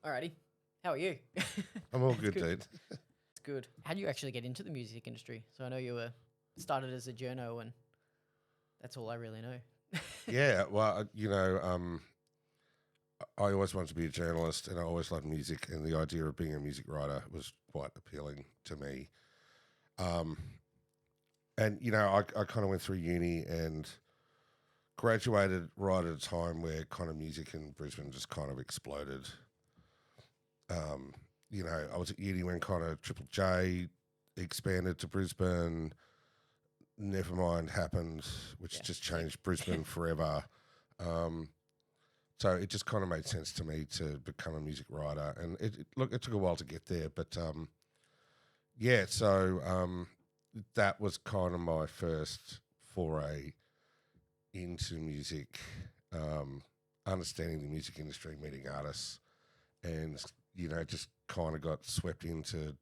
Alrighty. How are you? I'm all It's good, dude. It's good. How do you actually get into the music industry? So I know you were started as a journo, and that's all I really know. Yeah, well, I always wanted to be a journalist, and I always loved music, and the idea of being a music writer was quite appealing to me. And I kind of went through uni and graduated right at a time where kind of music in Brisbane just kind of exploded. I was at uni when kind of Triple J expanded to Brisbane. Nevermind happened, which Yeah. just changed Brisbane forever. So it just kind of made sense to me to become a music writer, and it took a while to get there, but that was kind of my first foray into music, understanding the music industry, meeting artists, and just kind of got swept into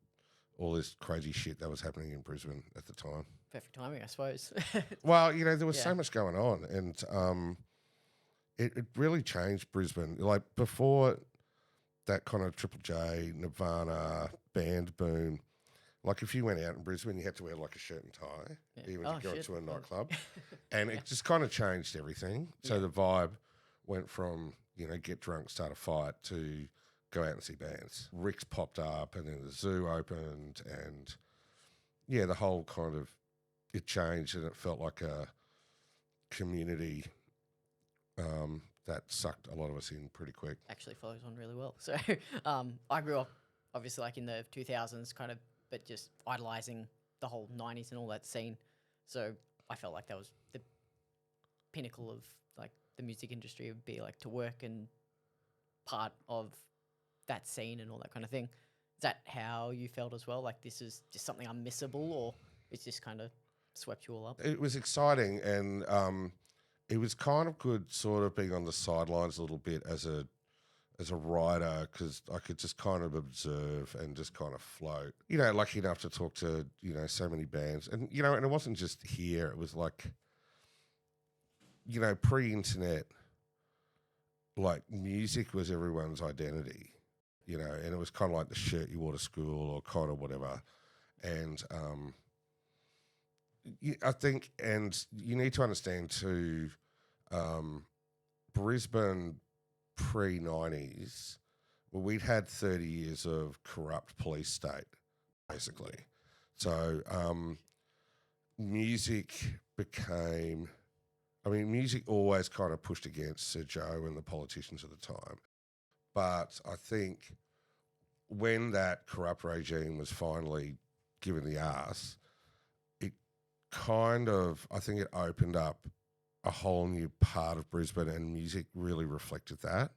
all this crazy shit that was happening in Brisbane at the time. Perfect timing, I suppose. Well, there was Yeah. so much going on, and it really changed Brisbane. Like before that kind of Triple J, Nirvana, band boom, like if you went out in Brisbane, you had to wear like a shirt and tie, even to go to a nightclub. And it just kind of changed everything. So the vibe went from, get drunk, start a fight to go out and see bands. Rick's popped up and then the zoo opened and the whole kind of, it changed and it felt like a community that sucked a lot of us in pretty quick. Actually follows on really well. So I grew up obviously like in the 2000s kind of, but just idolizing the whole 90s and all that scene. So I felt like that was the pinnacle of like the music industry would be like to work and part of that scene and all that kind of thing. Is that how you felt as well? Like this is just something unmissable, or it's just kind of swept you all up? It was exciting and it was kind of good sort of being on the sidelines a little bit as a writer because I could just kind of observe and just kind of float. Lucky enough to talk to, so many bands. And, and it wasn't just here. It was like, pre-internet, like music was everyone's identity, and it was kind of like the shirt you wore to school or kind of whatever. And I think, and you need to understand too, Brisbane pre-90s, well, we'd had 30 years of corrupt police state, basically. So music always kind of pushed against Sir Joe and the politicians at the time. But I think when that corrupt regime was finally given the arse, I think it opened up a whole new part of Brisbane, and music really reflected that.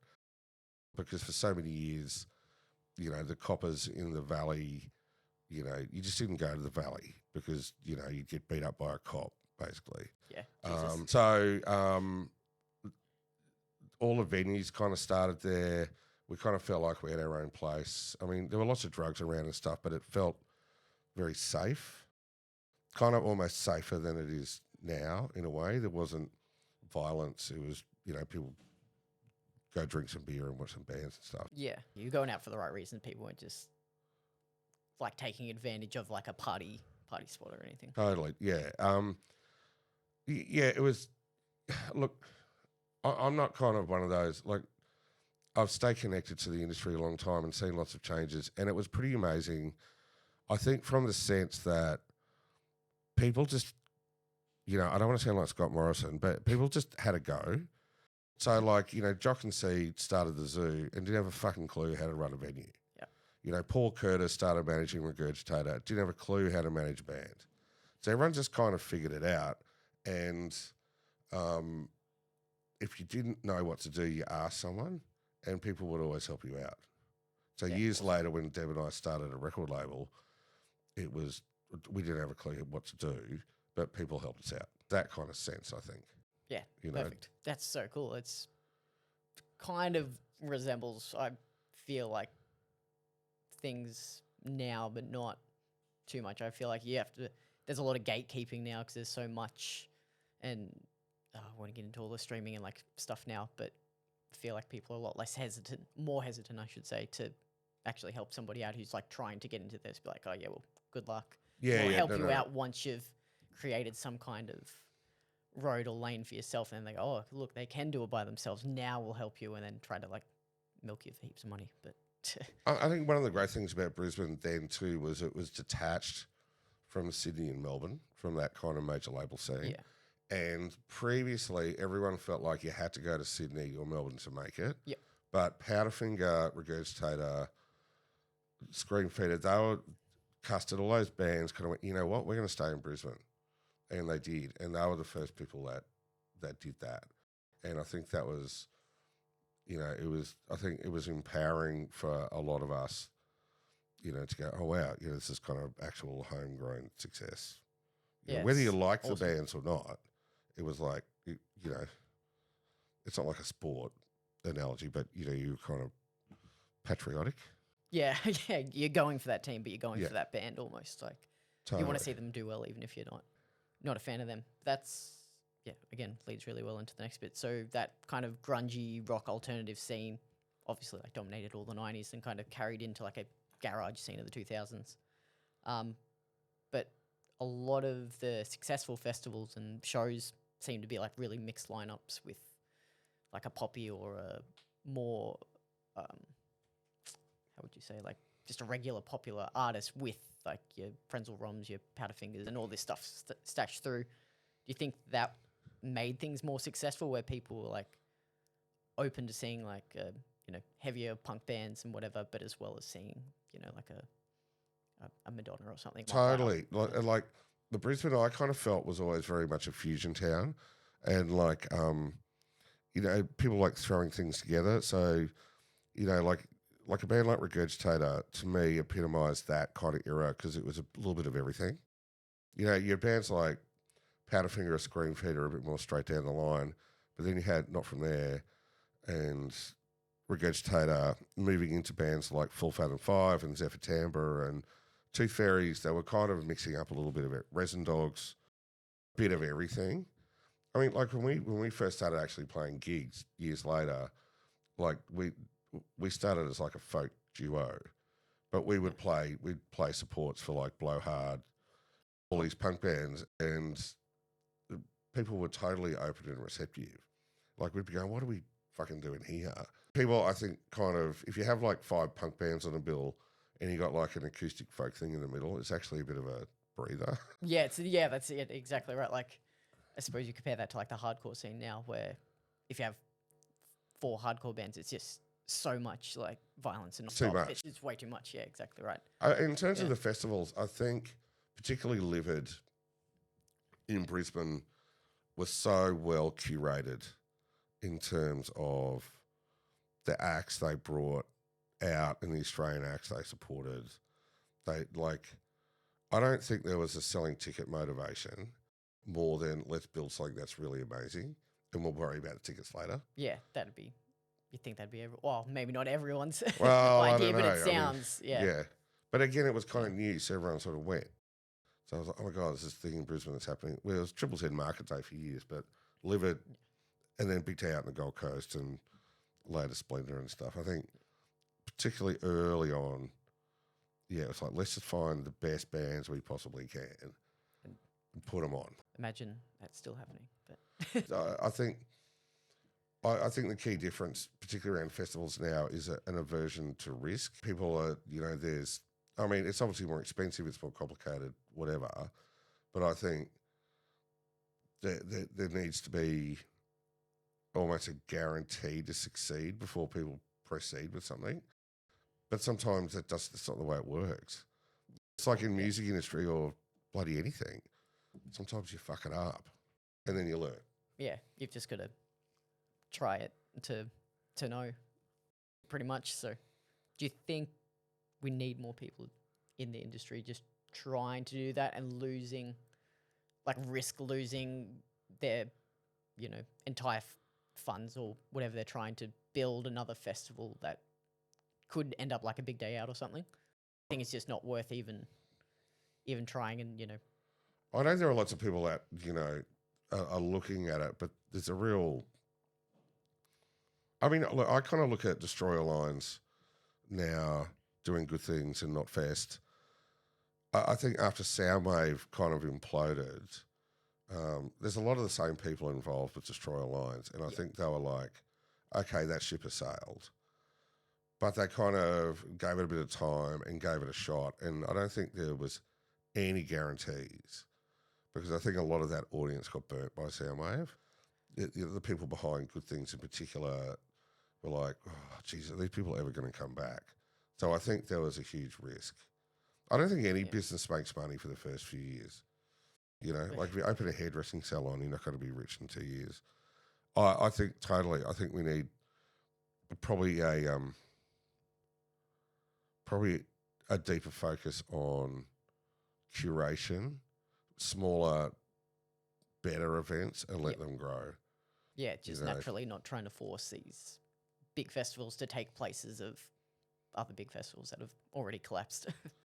Because for so many years, the coppers in the valley, you just didn't go to the valley because, you'd get beat up by a cop, basically. Yeah. All the venues kind of started there. We kind of felt like we had our own place. I mean, there were lots of drugs around and stuff, but it felt very safe. Kind of almost safer than it is now in a way. There wasn't violence. It was, people go drink some beer and watch some bands and stuff. Yeah. You're going out for the right reason. People weren't just like taking advantage of like a party spot or anything. Totally. Yeah. It was, look, I'm not kind of one of those, like, I've stayed connected to the industry a long time and seen lots of changes, and it was pretty amazing. I think from the sense that people just, I don't want to sound like Scott Morrison, but people just had a go. So, like, Jock and Seed started the zoo and didn't have a fucking clue how to run a venue. Yeah. Paul Curtis started managing Regurgitator, didn't have a clue how to manage a band. So everyone just kind of figured it out. And if you didn't know what to do, you asked someone, and people would always help you out. So years later, when Deb and I started a record label, we didn't have a clue what to do, but people helped us out. That kind of sense, I think. Yeah, perfect. That's so cool. It's kind of resembles, I feel like, things now, but not too much. I feel like there's a lot of gatekeeping now because there's so much, and I want to get into all the streaming and like stuff now, but feel like people are a lot less hesitant, more hesitant, I should say, to actually help somebody out who's like trying to get into this. Be like, oh yeah, well, good luck. Yeah, We'll yeah, help no, you no. out once you've created some kind of road or lane for yourself. And they go, oh, look, they can do it by themselves. Now we'll help you, and then try to like milk you for heaps of money. But I think one of the great things about Brisbane then too was it was detached from Sydney and Melbourne, from that kind of major label scene. yeah, And previously, everyone felt like you had to go to Sydney or Melbourne to make it. yeah, But Powderfinger, Regurgitator, Screamfeeder, they were Custard, all those bands kind of went, you know what, we're going to stay in Brisbane. And they did. And they were the first people that did that. And I think that was, I think it was empowering for a lot of us, to go, oh, wow, this is kind of actual homegrown success. yeah. Whether you it's like the awesome. bands or not, it was like, it's not like a sport analogy, but, you're kind of patriotic. Yeah, yeah. You're going for that team, but you're going Yeah. for that band almost. Like Totally. you want to see them do well, even if you're not a fan of them. That's again, leads really well into the next bit. So that kind of grungy rock alternative scene, obviously like dominated all the 90s and kind of carried into like a garage scene of the 2000s. But a lot of the successful festivals and shows seem to be like really mixed lineups with like a poppy or a more, how would you say, like just a regular popular artist with like your Frenzal Roms, your Powderfingers, and all this stuff stashed through. Do you think that made things more successful, where people were like open to seeing like heavier punk bands and whatever, but as well as seeing like a Madonna or something? Totally. Like the Brisbane, I kind of felt was always very much a fusion town, and like people like throwing things together. So like a band like Regurgitator to me epitomised that kind of era because it was a little bit of everything. Your bands like Powderfinger or Screamfeeder are a bit more straight down the line, but then you had Not From There and Regurgitator moving into bands like Full Fathom 5 and Zephyr Timbre and Tooth Fairies. They were kind of mixing up a little bit of it. Resin Dogs, bit of everything. I mean, like when we first started actually playing gigs years later, like we started as like a folk duo, but we'd play supports for like Blowhard, all these punk bands, and people were totally open and receptive. Like we'd be going, what are we fucking doing here? People, I think, kind of, if you have like 5 punk bands on a bill and you got like an acoustic folk thing in the middle, it's actually a bit of a breather. Yeah, that's it, exactly right. Like I suppose you compare that to like the hardcore scene now, where if you have 4 hardcore bands, it's just so much like violence and Too much. It's way too much. Yeah, exactly right. In terms of the festivals, I think particularly Livid in Brisbane was so well curated in terms of the acts they brought out and the Australian acts they supported. I don't think there was a selling ticket motivation more than let's build something that's really amazing and we'll worry about the tickets later. Yeah, you'd think that'd be well, maybe not everyone's Well, idea, I don't but know. it sounds, Yeah. But again, it was kind of new, so everyone sort of went. So I was like, oh my God, there's this thing in Brisbane that's happening. Well, it was Triple Z Market Day for years, but Livid and then Big Day out in the Gold Coast and later Splendor and stuff. I think particularly early on, it was like, let's just find the best bands we possibly can and put them on. Imagine that's still happening. But I think the key difference, particularly around festivals now, is an aversion to risk. People are, it's obviously more expensive, it's more complicated, whatever. But I think there needs to be almost a guarantee to succeed before people proceed with something. But sometimes that's not the way it works. It's like in music industry or bloody anything. Sometimes you fuck it up and then you learn. Yeah, you've just got to try it to know, pretty much. So do you think we need more people in the industry just trying to do that and risk losing their, entire funds or whatever they're trying to build another festival that could end up like a Big Day Out or something? I think it's just not worth even trying. And I know there are lots of people that are looking at it, but there's a real I mean, look, I kind of look at Destroyer Lines now doing good things and not Fest. I think after Soundwave kind of imploded, there's a lot of the same people involved with Destroyer Lines, and I think they were like, okay, that ship has sailed. But they kind of gave it a bit of time and gave it a shot, and I don't think there was any guarantees because I think a lot of that audience got burnt by Soundwave. The people behind Good Things in particular were like, oh, geez, are these people ever going to come back? So I think there was a huge risk. I don't think any business makes money for the first few years. You know, like if you open a hairdressing salon, you're not going to be rich in 2 years. I think totally. I think we need probably a deeper focus on curation, smaller, better events, and let them grow. Yeah, just naturally not trying to force these big festivals to take places of other big festivals that have already collapsed.